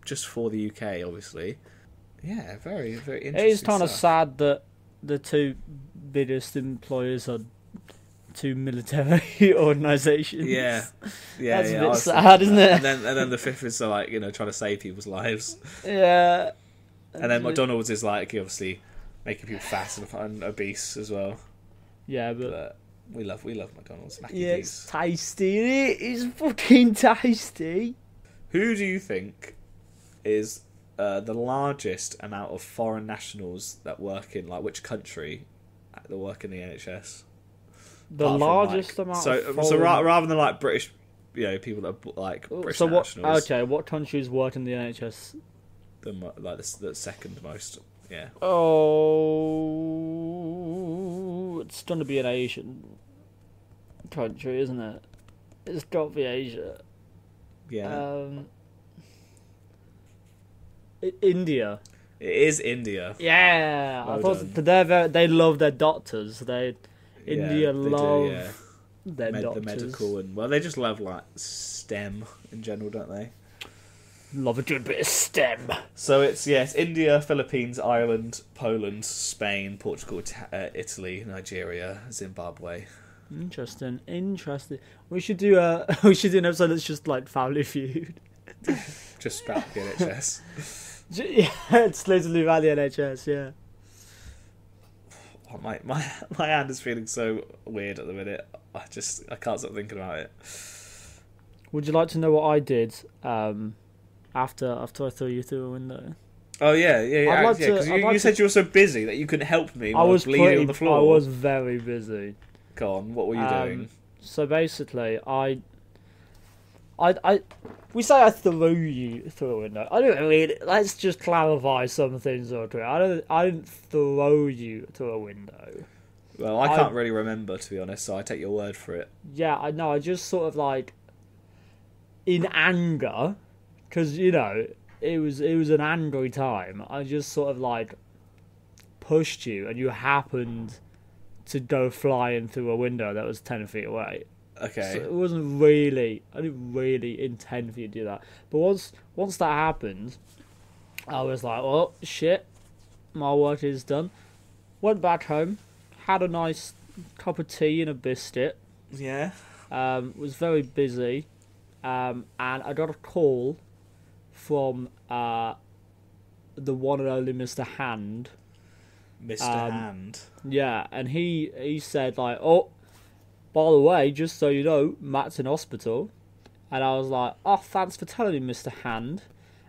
just for the UK, obviously. Yeah, very very interesting. It is kind of sad that the 2 biggest employers are 2 military organisations. Yeah, that's a bit sad, isn't it? And then the 5th is like trying to save people's lives. Yeah. And then McDonald's is like obviously making people fat and obese as well. Yeah, but we love McDonald's. It's tasty. It is fucking tasty. Who do you think is the largest amount of foreign nationals that work in which country that work in the NHS? The largest amount. So rather than British, people that are British nationals. Okay, what countries work in the NHS? The second most. Yeah. Oh, it's going to be an Asian country, isn't it? It's got to be Asia. Yeah. India. It is India. Yeah, well I thought they love their doctors. India love their doctors. The medical they just love STEM in general, don't they? Love a good bit of STEM. So it's India, Philippines, Ireland, Poland, Spain, Portugal, Italy, Nigeria, Zimbabwe. Interesting. We should do an episode that's just Family Feud. Just about the NHS. Yeah, it's literally about the NHS. Yeah. Oh, my hand is feeling so weird at the minute. I can't stop thinking about it. Would you like to know what I did after I threw you through a window? Oh yeah. Because you said you were so busy that you couldn't help me. I was bleeding on the floor. I was very busy. Go on. What were you doing? So basically, we say I threw you through a window. I don't mean. Let's just clarify some things or two. I didn't throw you through a window. Well, I can't really remember, to be honest, so I take your word for it. Yeah, I know. I just sort of like, in anger, because it was an angry time. I just sort of like pushed you, and you happened to go flying through a window that was 10 feet away. Okay. So it wasn't really. I didn't really intend for you to do that. But once that happened, I was like, "Oh shit, my work is done." Went back home, had a nice cup of tea and a biscuit. Yeah. Was very busy, and I got a call from the one and only Mr. Hand. Mr. Hand. Yeah, and he said like, "Oh, by the way, just so you know, Matt's in hospital." And I was like, "Oh, thanks for telling me, Mr. Hand."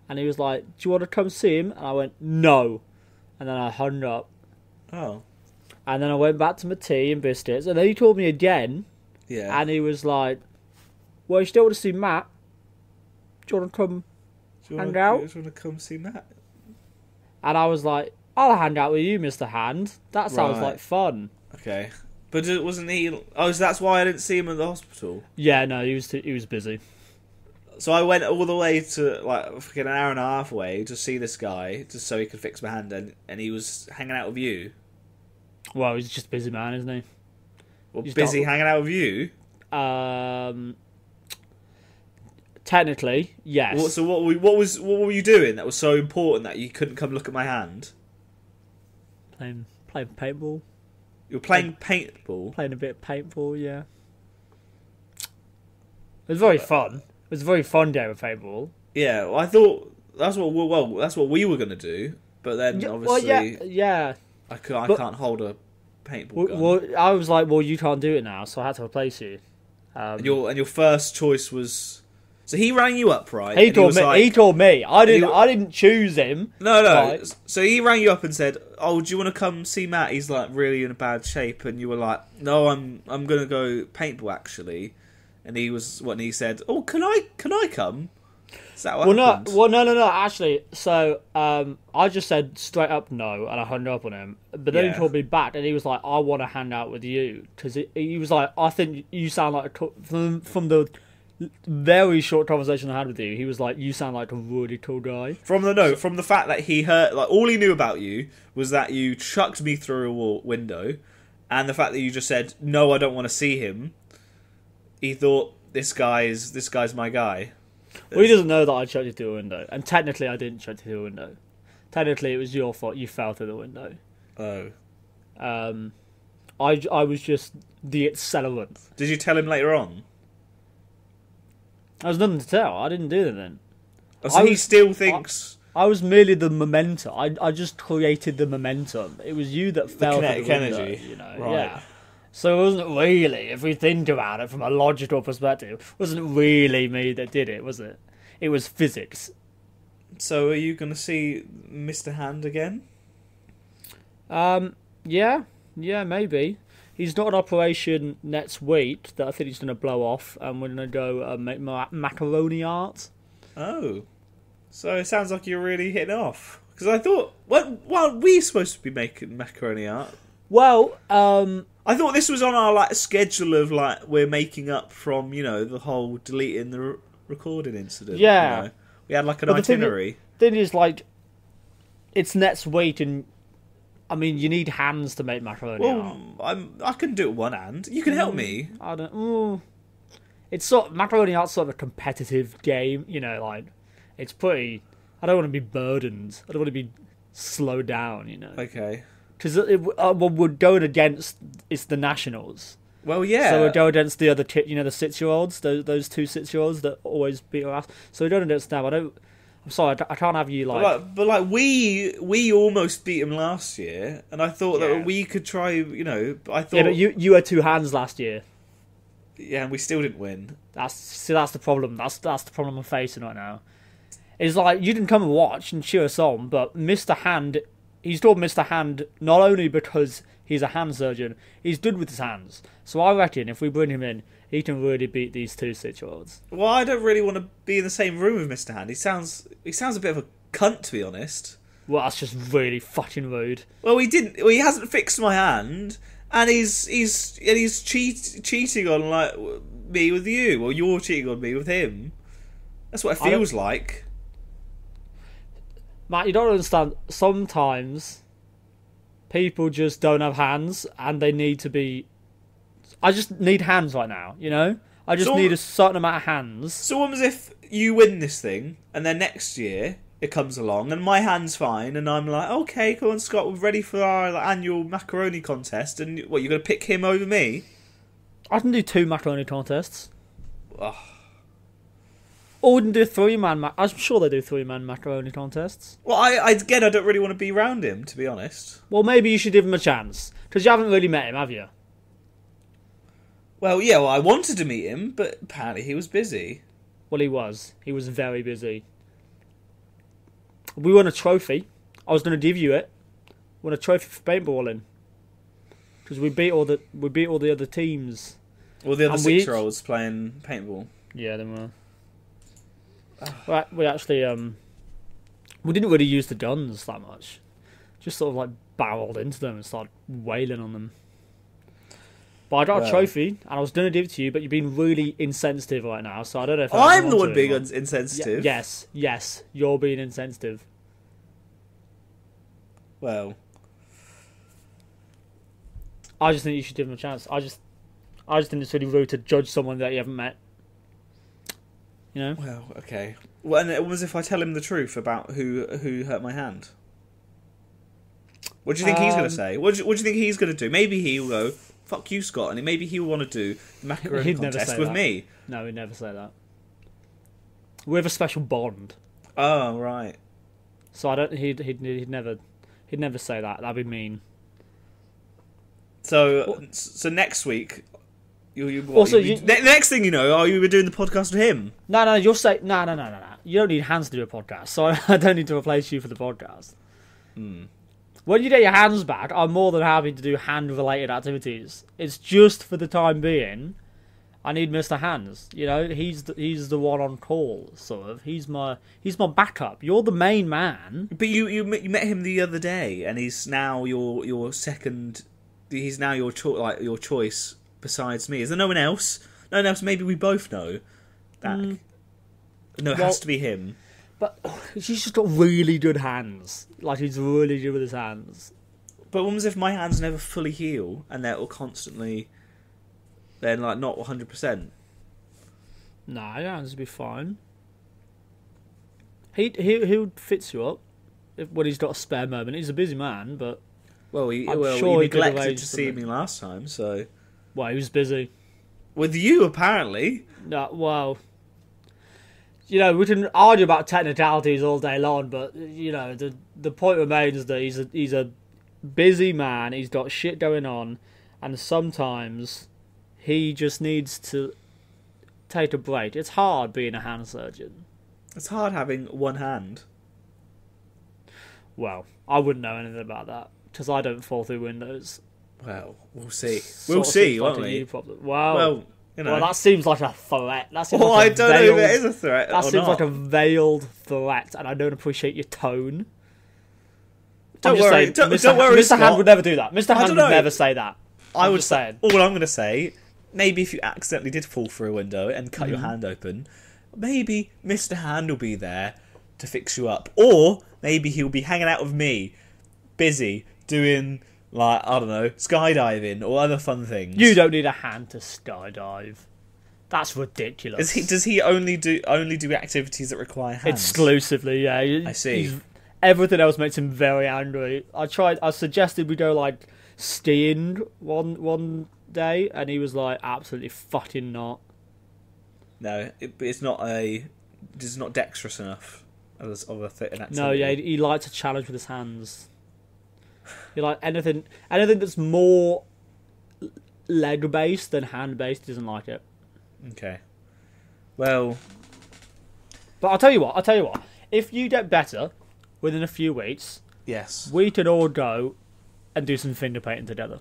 And he was like, "Do you want to come see him?" And I went, "No." And then I hung up. Oh. And then I went back to my tea and biscuits. And then he called me again. Yeah. And he was like, "Well, you still want to see Matt? Do you want to come hang out?" Do you want to come see Matt? And I was like, "I'll hang out with you, Mr. Hand. That sounds like fun." Okay. But wasn't he... Oh, so that's why I didn't see him at the hospital? Yeah, no, he was busy. So I went all the way to, like, fucking an hour and a half away to see this guy, just so he could fix my hand, and he was hanging out with you? Well, he's just a busy man, isn't he? Well, busy hanging out with you? Technically, yes. So what were you doing that was so important that you couldn't come look at my hand? Playing paintball. You were playing paintball? Playing a bit of paintball, yeah. It was very fun. It was a very fun game of paintball. Yeah, well, I thought that's what we were gonna do, but then obviously, yeah. I can't hold a paintball gun. Well, I was like, well, you can't do it now, so I had to replace you. And your first choice was. So he rang you up, right? He told me. I didn't choose him. No. Right? So he rang you up and said, "Oh, do you want to come see Matt? He's like really in a bad shape." And you were like, "No, I'm gonna go paintball actually." And he said, "Oh, can I come?" Is that what happened? No. Actually, so I just said straight up no, and I hung up on him. But then he called me back, and he was like, "I want to hang out with you," because he was like, "I think you sound like from the very short conversation I had with you, he was like, you sound like a really cool guy." From the fact that he heard, like, all he knew about you was that you chucked me through a window, and the fact that you just said, "No, I don't want to see him." He thought, this guy's my guy. Well, he doesn't know that I chucked you through a window, and technically I didn't chuck you through a window. Technically, it was your fault. You fell through the window. Oh. I was just the accelerant. Did you tell him later on? There was nothing to tell. I didn't do anything. Oh, so he still thinks... I was merely the momentum. I just created the momentum. It was you that fell through the window, energy. Right. Yeah. So it wasn't really, if we think about it from a logical perspective, it wasn't really me that did it, was it? It was physics. So are you going to see Mr. Hand again? Yeah, maybe. He's got an operation next week that I think he's going to blow off, and we're going to go make macaroni art. Oh. So it sounds like you're really hitting off. Because I thought, weren't we supposed to be making macaroni art? Well, I thought this was on our schedule of we're making up from the whole deleting the recording incident. Yeah, we had an itinerary. Thing is, it's next week, and I mean, you need hands to make macaroni art. I can do it with one hand. You can help me. I don't. It's macaroni art's sort of a competitive game. It's pretty. I don't want to be burdened. I don't want to be slowed down. Okay. Because we're going against the Nationals. Well, yeah. So we're going against the other, the 6-year-olds, those 2 6-year-olds that always beat our ass. So we're going against them. I'm sorry, I can't have you But we almost beat them last year, and I thought that we could try. But I thought. Yeah, but you had 2 hands last year. Yeah, and we still didn't win. That's the problem. That's the problem I'm facing right now. It's you can come and watch and cheer us on, but Mr. Hand. He's called Mr. Hand not only because he's a hand surgeon, he's good with his hands. So I reckon if we bring him in, he can really beat these 2 6-year-olds. Well, I don't really want to be in the same room with Mr. Hand. He sounds a bit of a cunt, to be honest. Well, that's just really fucking rude. Well, he hasn't fixed my hand, and he's cheating on like me with you, or you're cheating on me with him. That's what it feels like. Matt, you don't understand. Sometimes people just don't have hands, and they need to be. I just need hands right now, you know. I just need a certain amount of hands. So what was if you win this thing, and then next year it comes along, and my hand's fine, and I'm like, okay, come on, Scott, we're ready for our annual macaroni contest, and what, you're going to pick him over me? I can do 2 macaroni contests. Ugh. Or we can do a 3-man... I'm sure they do 3-man macaroni contests. Well, I don't really want to be around him, to be honest. Well, maybe you should give him a chance, because you haven't really met him, have you? Well, yeah, I wanted to meet him, but apparently he was busy. Well, he was. He was very busy. We won a trophy. I was going to give you it. Won a trophy for paintballing. Because we beat all the other teams. Well, the other 6-year-olds playing paintball. Yeah, they were. We actually we didn't really use the guns that much. Just sort of like barreled into them and started wailing on them. But I got a trophy, and I was going to give it to you, but you've been really insensitive right now, so I don't know if I'm the one being insensitive. Yes, you're being insensitive. Well, I just think you should give him a chance. I just think it's really rude to judge someone that you haven't met. You know? Well, okay. Well, and it was if I tell him the truth about who hurt my hand. What do you think he's going to say? What do you think he's going to do? Maybe he'll go, fuck you, Scott, and maybe he'll want to do the macaroni contest with me. No, he'd never say that. We have a special bond. Oh, right. So I don't. He'd never say that. That'd be mean. So next week, next thing you know, you were doing the podcast with him. No. You'll say no. You don't need hands to do a podcast, so I don't need to replace you for the podcast. When you get your hands back, I'm more than happy to do hand-related activities. It's just for the time being, I need Mr. Hands. You know, he's the one on call, sort of. He's my backup. You're the main man. But you met him the other day, and he's now your second. He's now your choice besides me. Is there no one else? No one else. Maybe we both know that. No, it has to be him. But he's just got really good hands. Like, he's really good with his hands. But what was if my hands never fully heal, and they're all constantly... They're, like, not 100%? Nah, your hands would be fine. He'll fix you up when he's got a spare moment. He's a busy man, but... Well, he neglected to see me last time, so... Well, he was busy. With you, apparently. No, well... You know, we can argue about technicalities all day long, but, you know, the point remains that he's a busy man, he's got shit going on, and sometimes he just needs to take a break. It's hard being a hand surgeon. It's hard having one hand. Well, I wouldn't know anything about that, because I don't fall through windows. Well, we'll see. We'll see, won't we? Well, you know. Well, that seems like a threat. I don't know if it is a threat. That seems like a veiled threat, and I don't appreciate your tone. Don't worry, Mr. Hand would never do that. Mr. Hand would never say that. I would say. All I'm going to say, maybe if you accidentally did fall through a window and cut your hand open, maybe Mr. Hand will be there to fix you up, or maybe he'll be hanging out with me, busy doing. Like, I don't know, skydiving or other fun things. You don't need a hand to skydive. That's ridiculous. Does he only do activities that require hands? Exclusively, yeah. I see. Everything else makes him very angry. I suggested we go, like, skiing one day, and he was like, absolutely fucking not. No, it's not dexterous enough of an activity. No, yeah, he likes a challenge with his hands. You like anything that's more leg based than hand based. Doesn't like it. Okay. Well, but I'll tell you what. If you get better within a few weeks, yes, we can all go and do some finger painting together.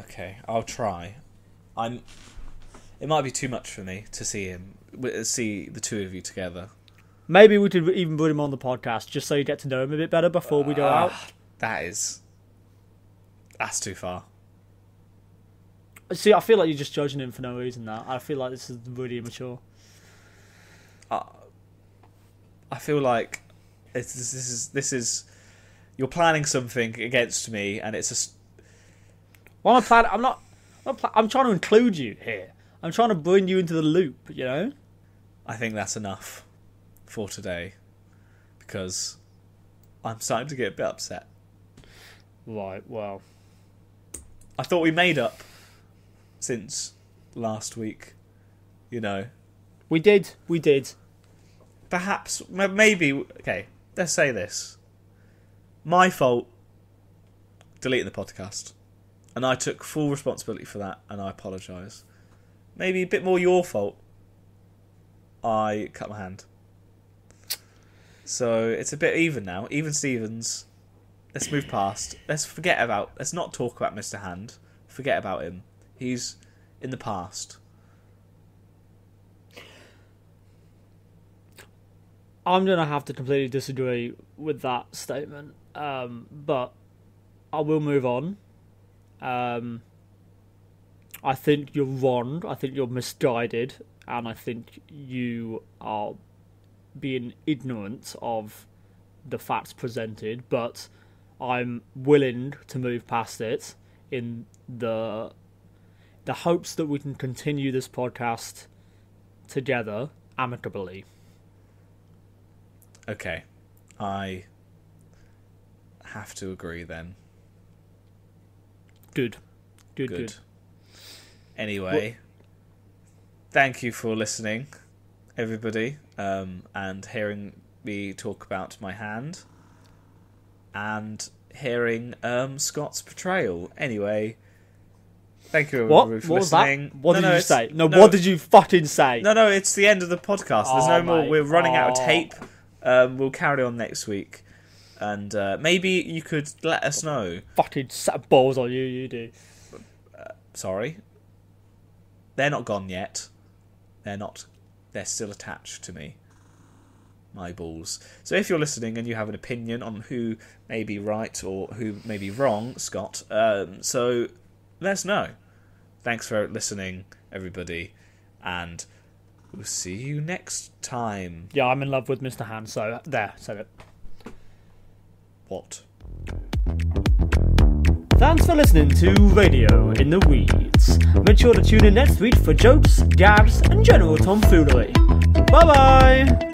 Okay, I'll try. It might be too much for me to see the two of you together. Maybe we could even put him on the podcast just so you get to know him a bit better before we go out. That's too far. See, I feel like you're just judging him for no reason now. I feel like this is really immature. I feel like this is you're planning something against me, and it's just. Well, I'm trying to include you here. I'm trying to bring you into the loop. You know. I think that's enough for today, because I'm starting to get a bit upset. Right. Well, I thought we made up since last week. You know. We did. Perhaps, maybe. Okay, let's say this. My fault deleting the podcast. And I took full responsibility for that, and I apologise. Maybe a bit more your fault. I cut my hand. So it's a bit even now. Even Stevens. Let's move past. Let's not talk about Mr. Hand. Forget about him. He's in the past. I'm going to have to completely disagree with that statement. But I will move on. I think you're wrong. I think you're misguided. And I think you are being ignorant of the facts presented. But I'm willing to move past it in the hopes that we can continue this podcast together amicably. Okay, I have to agree then. Good. Anyway, thank you for listening, everybody, and hearing me talk about my hand, and hearing Scott's portrayal. Anyway, thank you everybody for listening. What did you say? What did you fucking say? No, it's the end of the podcast. There's no more. We're running out of tape. We'll carry on next week, and maybe you could let us know. Fucking set of balls on you, you do. Sorry, they're not gone yet. They're not. They're still attached to me. My balls. So if you're listening and you have an opinion on who may be right or who may be wrong, Scott, so let us know. Thanks for listening, everybody, and we'll see you next time. Yeah, I'm in love with Mr. Hand, so there, said it. What? Thanks for listening to Radio in the Weeds. Make sure to tune in next week for jokes, gags, and general tomfoolery. Bye-bye!